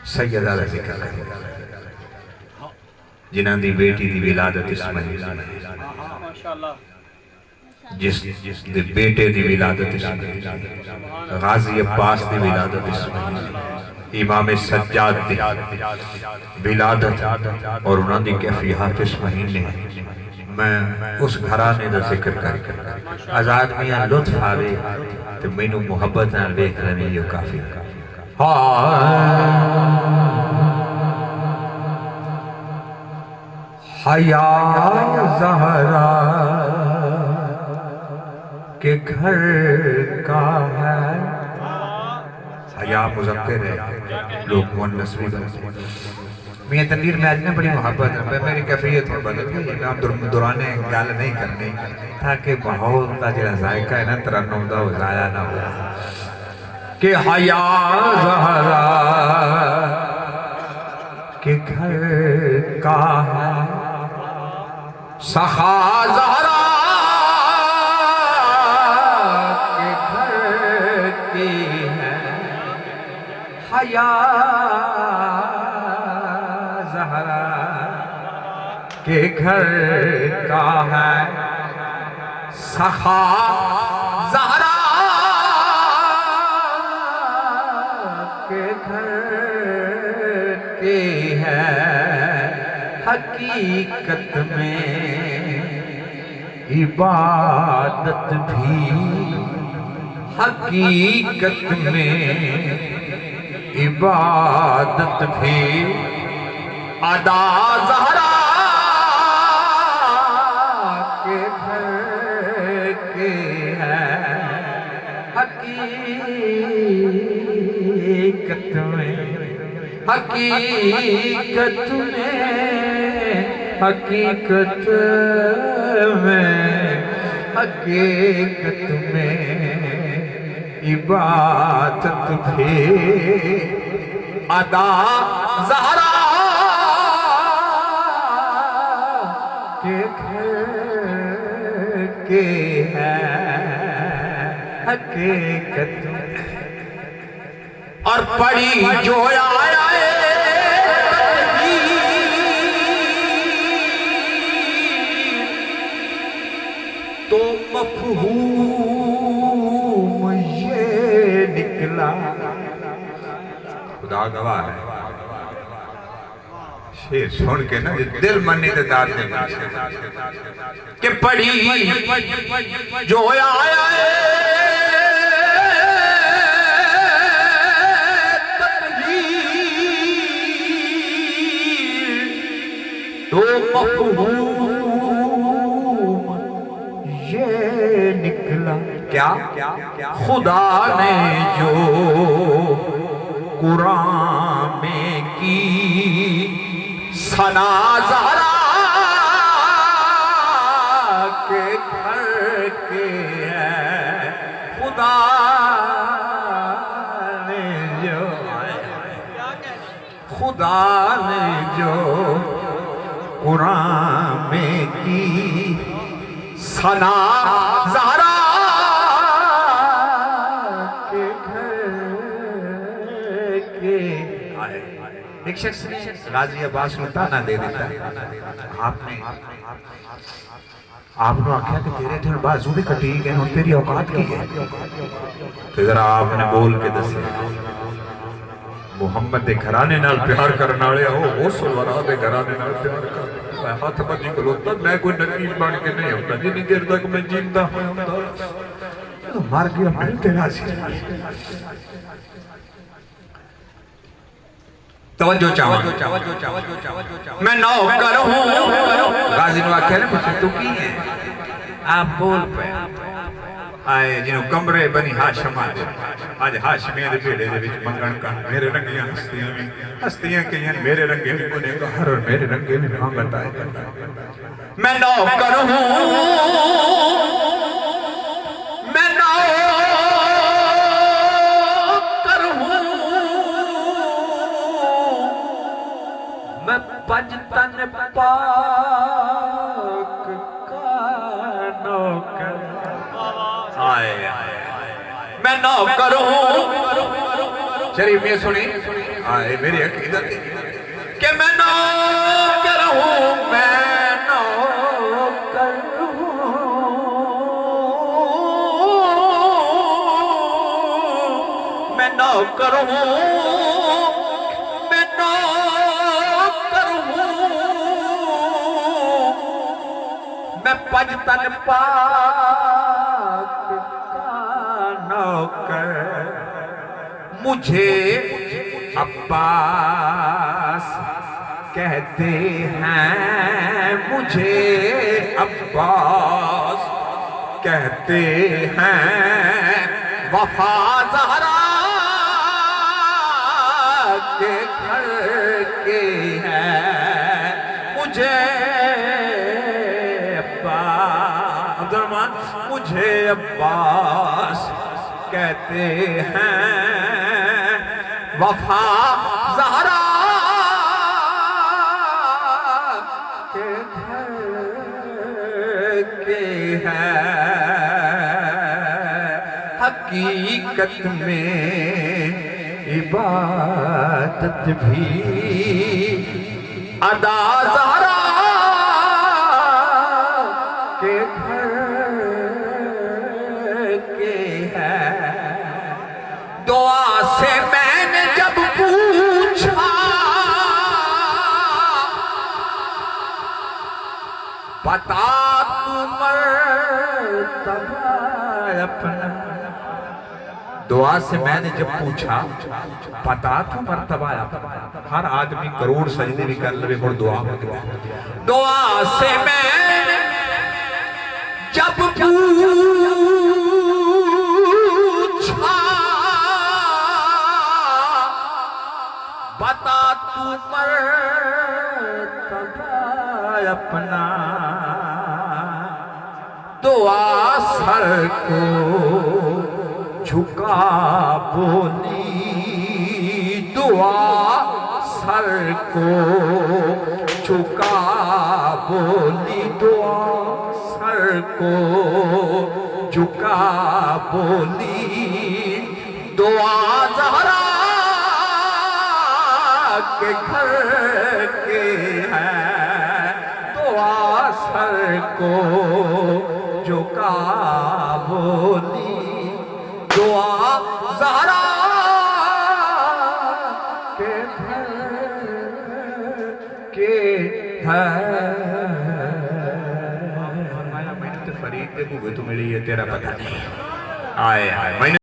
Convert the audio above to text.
سیدہ دا ذکر کریں جنہاں دی بیٹی دی ولادت اسماعیل جس دے بیٹے دی ولادت اسماعیل غازی عباس دی ولادت اسماعیل امام سجاد دی ولادت اور انہاں دی کیفیات اسماعیل نے میں اس گھرانے دا ذکر کر آزاد میاں لطف آوے تو مینوں محبت نال ویکھ لینے یہ کافی حیا زہرا کے گھر کا ہے حیا مذکر ہے لوگ مؤنث بھی بنتے ہیں میاں تنویر میں آج نے بڑی محبت ہے میری کیفیت میں بدل گئی میں اب دورانے گال نہیں کرنی تاکہ بہت کا جڑا ذائقہ ہے نا ترنم دا وہ ضائع نہ ہو کہ حیا زہرا کے گھر کا ہے سخا زہرا کے گھر کی ہے حیا زہرا کے گھر کا ہے سخا زہرا کے گھر کی ہے حقیقت میں عبادت بھی حقیقت میں عبادت بھی ادا زہرا کے گھر کے ہے حقیقت میں حقیقت میں حقیقت میں عبادت بھی ادا زہرا کے گھر کے ہے حقیقت اور پڑی جو آیا ہے تو مفہوم یہ نکلا خدا گواہ ہے شیر سن کے نا دل منی تے داد نے کہ پڑھی جو آیا ہے تو مفہوم یہ نکلا کیا خدا نے جو قرآن میں کی ثنا زہرا کے گھر کے ہے خدا نے جو قرآن میں کی ثنا زہرا کے گھر کے ایک شخص غازی عباس نے تانا دے دیتا آپ نے آکھیا کہ تیرے تھے بازو بھی کٹی گئے اور تیری اوقات کی ہے تو ذرا آپ نے بول کے دسے محمد دے گھرانے نال پیار کرنا لیا ہو وہ سلورہ دے گھرانے نال پیار کرنا ہاتھ بجی کلوتا میں کوئی نکیل بان کے نہیں ہوتا جنہی دیر تک میں جیندہ ہوں مار گیا ملتے راضی توجہ چاہوں میں نوکر ہوں غازی نو آکھے نا مجھے تو کی ہے آپ بول پہ آئے جنہوں کمرے بنی ہاشم آجے آج ہاشمیاں دے پیڑے دے وچ منگن کا میرے رنگیاں ہستیاں کہیں میرے رنگے میں کنے گھر اور میرے رنگے میں مانگت آئے میں نوکر ہوں میں نوکر ہوں میں پنجتن پاک کا نوکر آئے میں نوکر ہوں شریف یہ سنی آئے میری عقیدت کہ میں نوکر ہوں میں نوکر ہوں میں نوکر ہوں میں نوکر ہوں میں پجتن پاک کا نوکر مجھے عباس کہتے ہیں مجھے عباس کہتے ہیں وفا زہرا کے گھر کے ہیں مجھے عباس عبدالرحمن مجھے عباس کہتے ہیں وفا زہرا کے گھر کے ہے حقیقت میں عبادت بھی ادا زہرا کے گھر کے ہے دعا سے میں نے جب پوچھا بتا تو مرتبہ اپنا دعا سے میں نے جب پوچھا بتا تو مرتبہ اپنا ہر آدمی کروڑ سجدے بھی کر لے مر دعا ہو گیا دعا سے میں نے جب پوچھا بتا تو مرتبہ اپنا دعا سر کو جھکا بولی دعا سر کو جھکا بولی دعا سر کو جھکا بولی دعا زہرا کے گھر کے ہے دعا سر کو جھکا بولی دعا زہرا کے گھر کے ہے فرمایا میں نے تو فرید دیکھو گے تو میری یہ تیرا پتہ نہیں آئے آئے